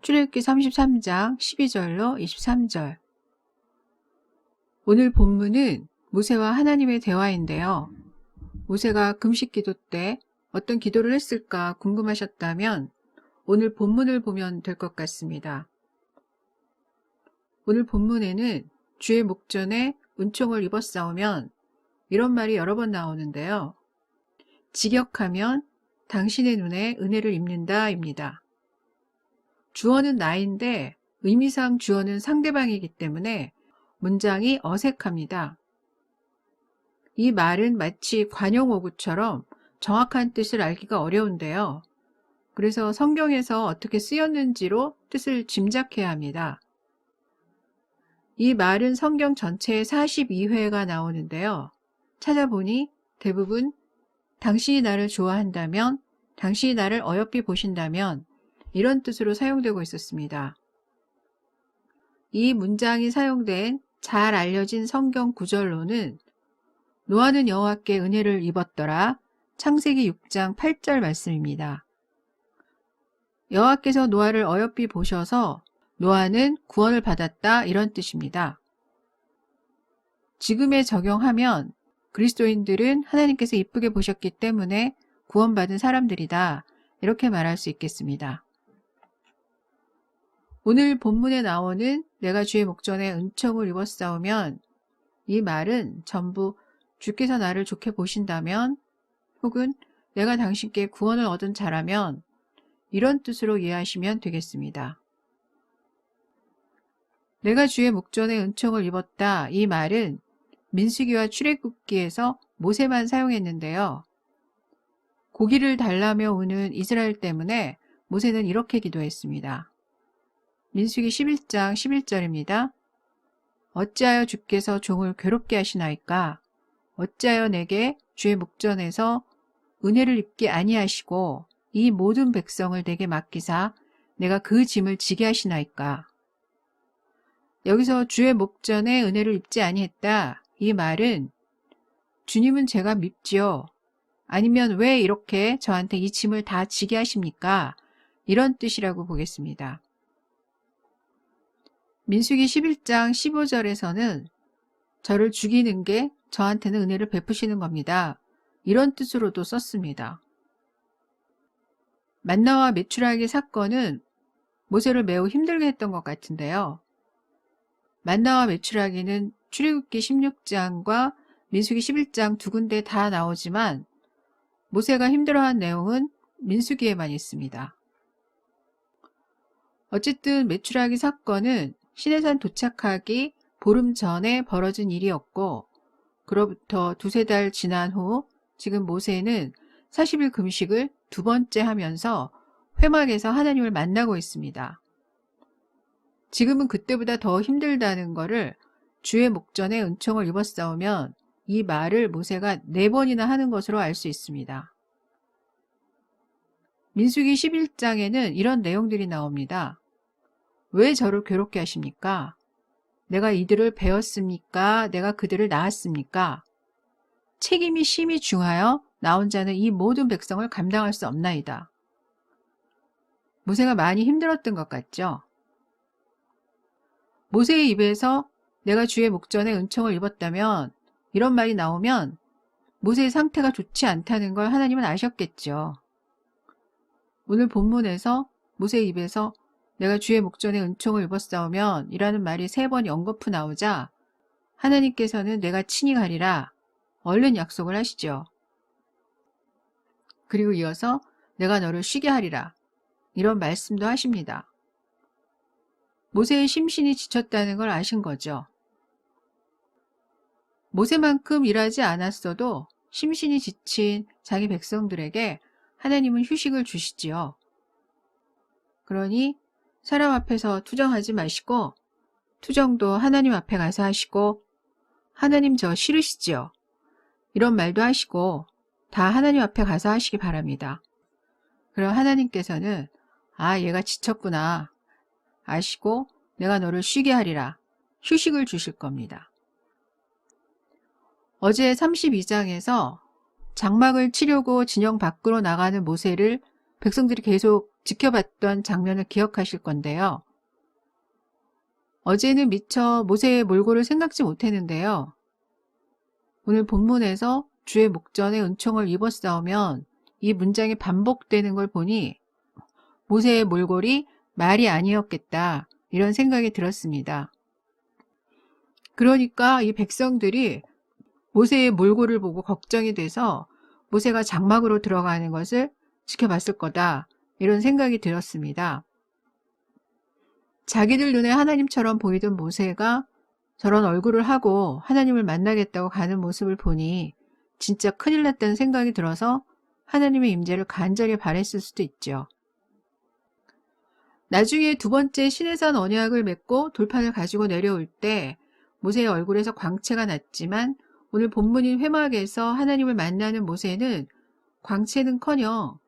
출애굽기 33장 12절로 23절. 오늘 본문은 모세와 하나님의 대화인데요. 모세가 금식기도 때 어떤 기도를 했을까 궁금하셨다면 오늘 본문을 보면 될 것 같습니다. 오늘 본문에는 주의 목전에 은총을 입었사오면 이런 말이 여러 번 나오는데요. 직역하면 당신의 눈에 은혜를 입는다 입니다. 주어는 나인데 의미상 주어는 상대방이기 때문에 문장이 어색합니다. 이 말은 마치 관용어구처럼 정확한 뜻을 알기가 어려운데요. 그래서 성경에서 어떻게 쓰였는지로 뜻을 짐작해야 합니다. 이 말은 성경 전체에 42회가 나오는데요. 찾아보니 대부분 당신이 나를 좋아한다면, 당신이 나를 어여삐 보신다면 이런 뜻으로 사용되고 있었습니다. 이 문장이 사용된 잘 알려진 성경 구절로는 노아는 여호와께 은혜를 입었더라. 창세기 6장 8절 말씀입니다. 여호와께서 노아를 어여삐 보셔서 노아는 구원을 받았다 이런 뜻입니다. 지금에 적용하면 그리스도인들은 하나님께서 이쁘게 보셨기 때문에 구원받은 사람들이다 이렇게 말할 수 있겠습니다. 오늘 본문에 나오는 내가 주의 목전에 은총을 입었사오면 이 말은 전부 주께서 나를 좋게 보신다면 혹은 내가 당신께 구원을 얻은 자라면 이런 뜻으로 이해하시면 되겠습니다. 내가 주의 목전에 은총을 입었다 이 말은 민수기와 출애굽기에서 모세만 사용했는데요. 고기를 달라며 우는 이스라엘 때문에 모세는 이렇게 기도했습니다. 민수기 11장 11절입니다. 어찌하여 주께서 종을 괴롭게 하시나이까? 어찌하여 내게 주의 목전에서 은혜를 입게 아니하시고 이 모든 백성을 내게 맡기사 내가 그 짐을 지게 하시나이까? 여기서 주의 목전에 은혜를 입지 아니했다. 이 말은 주님은 제가 밉지요. 아니면 왜 이렇게 저한테 이 짐을 다 지게 하십니까? 이런 뜻이라고 보겠습니다. 민수기 11장 15절에서는 저를 죽이는 게 저한테는 은혜를 베푸시는 겁니다. 이런 뜻으로도 썼습니다. 만나와 메추라기 사건은 모세를 매우 힘들게 했던 것 같은데요. 만나와 메추라기는 출애굽기 16장과 민수기 11장 두 군데 다 나오지만 모세가 힘들어한 내용은 민수기에만 있습니다. 어쨌든 메추라기 사건은 시내산 도착하기 보름 전에 벌어진 일이었고 그로부터 두세 달 지난 후 지금 모세는 40일 금식을 두 번째 하면서 회막에서 하나님을 만나고 있습니다. 지금은 그때보다 더 힘들다는 것을 주의 목전에 은총을 입었사오면 이 말을 모세가 4번이나 하는 것으로 알 수 있습니다. 민수기 11장에는 이런 내용들이 나옵니다. 왜 저를 괴롭게 하십니까? 내가 이들을 배웠습니까? 내가 그들을 낳았습니까? 책임이 심히 중하여 나 혼자는 이 모든 백성을 감당할 수 없나이다. 모세가 많이 힘들었던 것 같죠? 모세의 입에서 내가 주의 목전에 은총을 입었다면 이런 말이 나오면 모세의 상태가 좋지 않다는 걸 하나님은 아셨겠죠. 오늘 본문에서 모세의 입에서 내가 주의 목전에 은총을 입었사오면 이라는 말이 3번 연거푸 나오자 하나님께서는 내가 친히 가리라 얼른 약속을 하시죠. 그리고 이어서 내가 너를 쉬게 하리라 이런 말씀도 하십니다. 모세의 심신이 지쳤다는 걸 아신 거죠. 모세만큼 일하지 않았어도 심신이 지친 자기 백성들에게 하나님은 휴식을 주시지요. 그러니 사람 앞에서 투정하지 마시고 투정도 하나님 앞에 가서 하시고 하나님 저 싫으시지요. 이런 말도 하시고 다 하나님 앞에 가서 하시기 바랍니다. 그럼 하나님께서는 아 얘가 지쳤구나 아시고 내가 너를 쉬게 하리라 휴식을 주실 겁니다. 어제 32장에서 장막을 치려고 진영 밖으로 나가는 모세를 백성들이 계속 지켜봤던 장면을 기억하실 건데요. 어제는 미처 모세의 몰골을 생각지 못했는데요. 오늘 본문에서 주의 목전에 은총을 입었사오면 이 문장이 반복되는 걸 보니 모세의 몰골이 말이 아니었겠다, 이런 생각이 들었습니다. 그러니까 이 백성들이 모세의 몰골을 보고 걱정이 돼서 모세가 장막으로 들어가는 것을 지켜봤을 거다, 이런 생각이 들었습니다. 자기들 눈에 하나님처럼 보이던 모세가 저런 얼굴을 하고 하나님을 만나겠다고 가는 모습을 보니 진짜 큰일 났다는 생각이 들어서 하나님의 임재를 간절히 바랬을 수도 있죠. 나중에 두 번째 시내산 언약을 맺고 돌판을 가지고 내려올 때 모세의 얼굴에서 광채가 났지만 오늘 본문인 회막에서 하나님을 만나는 모세는 광채는커녕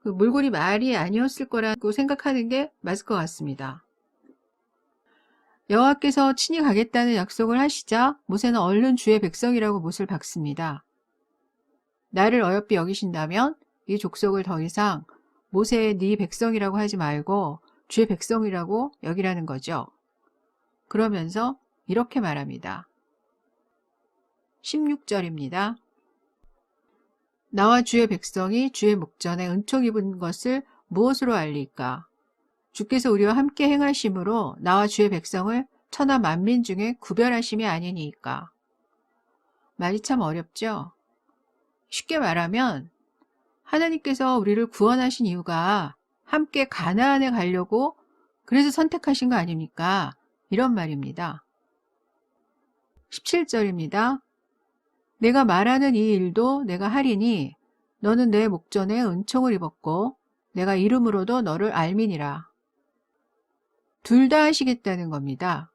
그 몰골이 말이 아니었을 거라고 생각하는 게 맞을 것 같습니다. 여호와께서 친히 가겠다는 약속을 하시자 모세는 얼른 주의 백성이라고 못을 박습니다. 나를 어여삐 여기신다면 이 족속을 더 이상 모세의 네 백성이라고 하지 말고 주의 백성이라고 여기라는 거죠. 그러면서 이렇게 말합니다. 16절입니다. 나와 주의 백성이 주의 목전에 은총 입은 것을 무엇으로 알릴까? 주께서 우리와 함께 행하심으로 나와 주의 백성을 천하 만민 중에 구별하심이 아니니까. 말이 참 어렵죠? 쉽게 말하면 하나님께서 우리를 구원하신 이유가 함께 가나안에 가려고 그래서 선택하신 거 아닙니까? 이런 말입니다. 17절입니다. 내가 말하는 이 일도 내가 하리니 너는 내 목전에 은총을 입었고 내가 이름으로도 너를 알미니라. 둘 다 하시겠다는 겁니다.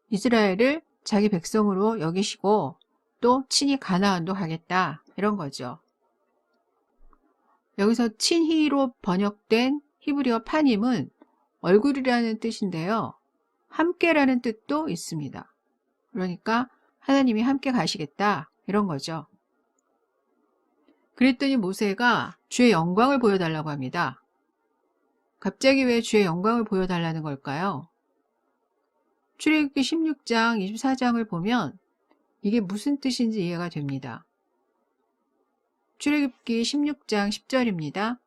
이스라엘을 자기 백성으로 여기시고 또 친히 가나안도 가겠다, 이런 거죠. 여기서 친히로 번역된 히브리어 파님은 얼굴이라는 뜻인데요. 함께라는 뜻도 있습니다. 그러니까 하나님이 함께 가시겠다, 이런 거죠. 그랬더니 모세가 주의 영광을 보여달라고 합니다. 갑자기 왜 주의 영광을 보여달라는 걸까요? 출애굽기 16장, 24장을 보면 이게 무슨 뜻인지 이해가 됩니다. 출애굽기 16장 10절입니다.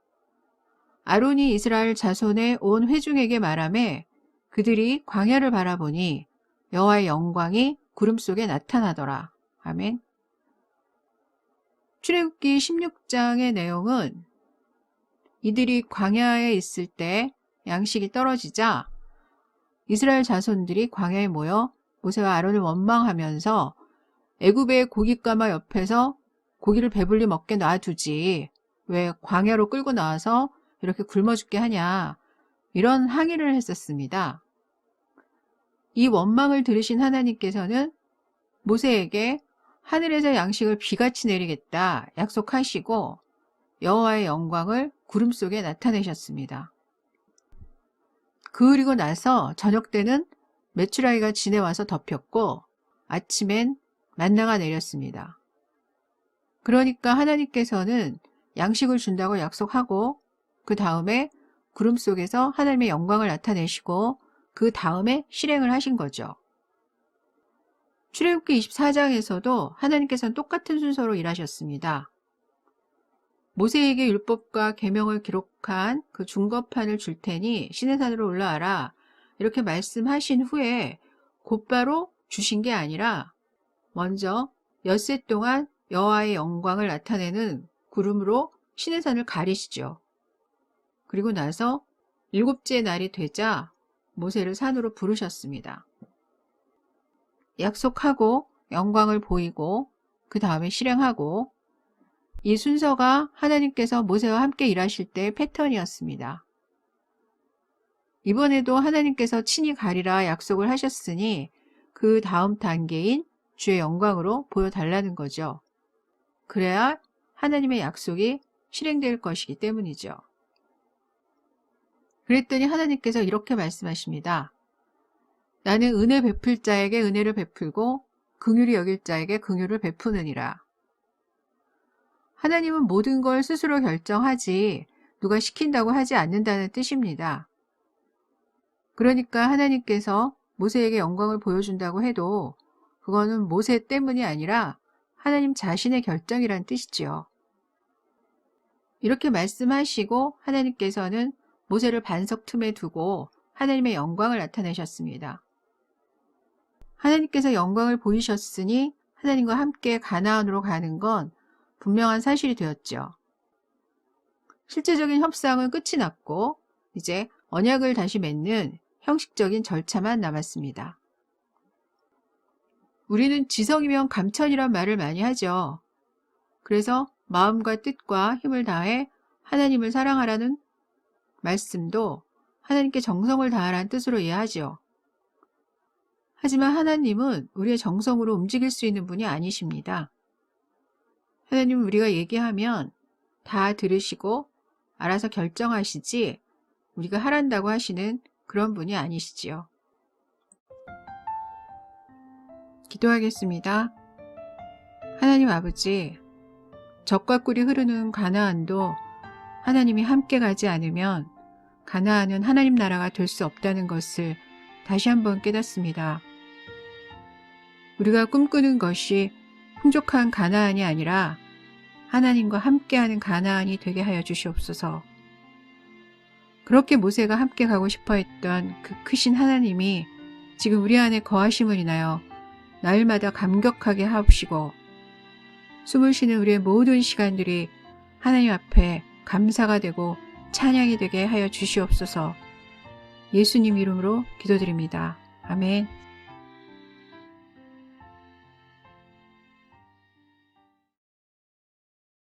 아론이 이스라엘 자손의 온 회중에게 말하매 그들이 광야를 바라보니 여호와의 영광이 구름 속에 나타나더라. 아멘. 출애굽기 16장의 내용은 이들이 광야에 있을 때 양식이 떨어지자 이스라엘 자손들이 광야에 모여 모세와 아론을 원망하면서 애굽의 고깃가마 옆에서 고기를 배불리 먹게 놔두지 왜 광야로 끌고 나와서 이렇게 굶어 죽게 하냐, 이런 항의를 했었습니다. 이 원망을 들으신 하나님께서는 모세에게 하늘에서 양식을 비같이 내리겠다 약속하시고 여호와의 영광을 구름 속에 나타내셨습니다. 그리고 나서 저녁 때는 메추라기가 지내와서 덮였고 아침엔 만나가 내렸습니다. 그러니까 하나님께서는 양식을 준다고 약속하고 그 다음에 구름 속에서 하나님의 영광을 나타내시고 그 다음에 실행을 하신 거죠. 출애굽기 24장에서도 하나님께서는 똑같은 순서로 일하셨습니다. 모세에게 율법과 계명을 기록한 그 중거판을 줄 테니 시내산으로 올라와라, 이렇게 말씀하신 후에 곧바로 주신 게 아니라 먼저 엿새 동안 여호와의 영광을 나타내는 구름으로 시내산을 가리시죠. 그리고 나서 일곱째 날이 되자 모세를 산으로 부르셨습니다. 약속하고 영광을 보이고 그 다음에 실행하고, 이 순서가 하나님께서 모세와 함께 일하실 때의 패턴이었습니다. 이번에도 하나님께서 친히 가리라 약속을 하셨으니 그 다음 단계인 주의 영광으로 보여달라는 거죠. 그래야 하나님의 약속이 실행될 것이기 때문이죠. 그랬더니 하나님께서 이렇게 말씀하십니다. 나는 은혜 베풀 자에게 은혜를 베풀고 긍휼히 여길 자에게 긍휼을 베푸느니라. 하나님은 모든 걸 스스로 결정하지 누가 시킨다고 하지 않는다는 뜻입니다. 그러니까 하나님께서 모세에게 영광을 보여준다고 해도 그거는 모세 때문이 아니라 하나님 자신의 결정이란 뜻이지요. 이렇게 말씀하시고 하나님께서는 모세를 반석 틈에 두고 하나님의 영광을 나타내셨습니다. 하나님께서 영광을 보이셨으니 하나님과 함께 가나안으로 가는 건 분명한 사실이 되었죠. 실제적인 협상은 끝이 났고 이제 언약을 다시 맺는 형식적인 절차만 남았습니다. 우리는 지성이면 감천이란 말을 많이 하죠. 그래서 마음과 뜻과 힘을 다해 하나님을 사랑하라는 말씀도 하나님께 정성을 다하라는 뜻으로 이해하죠. 하지만 하나님은 우리의 정성으로 움직일 수 있는 분이 아니십니다. 하나님은 우리가 얘기하면 다 들으시고 알아서 결정하시지 우리가 하란다고 하시는 그런 분이 아니시지요. 기도하겠습니다. 하나님 아버지, 젖과 꿀이 흐르는 가나안도 하나님이 함께 가지 않으면 가나안은 하나님 나라가 될 수 없다는 것을 다시 한번 깨닫습니다. 우리가 꿈꾸는 것이 풍족한 가나안이 아니라 하나님과 함께하는 가나안이 되게 하여 주시옵소서. 그렇게 모세가 함께 가고 싶어 했던 그 크신 하나님이 지금 우리 안에 거하심을 인하여 날마다 감격하게 하옵시고 숨을 쉬는 우리의 모든 시간들이 하나님 앞에 감사가 되고 찬양이 되게 하여 주시옵소서. 예수님 이름으로 기도드립니다. 아멘.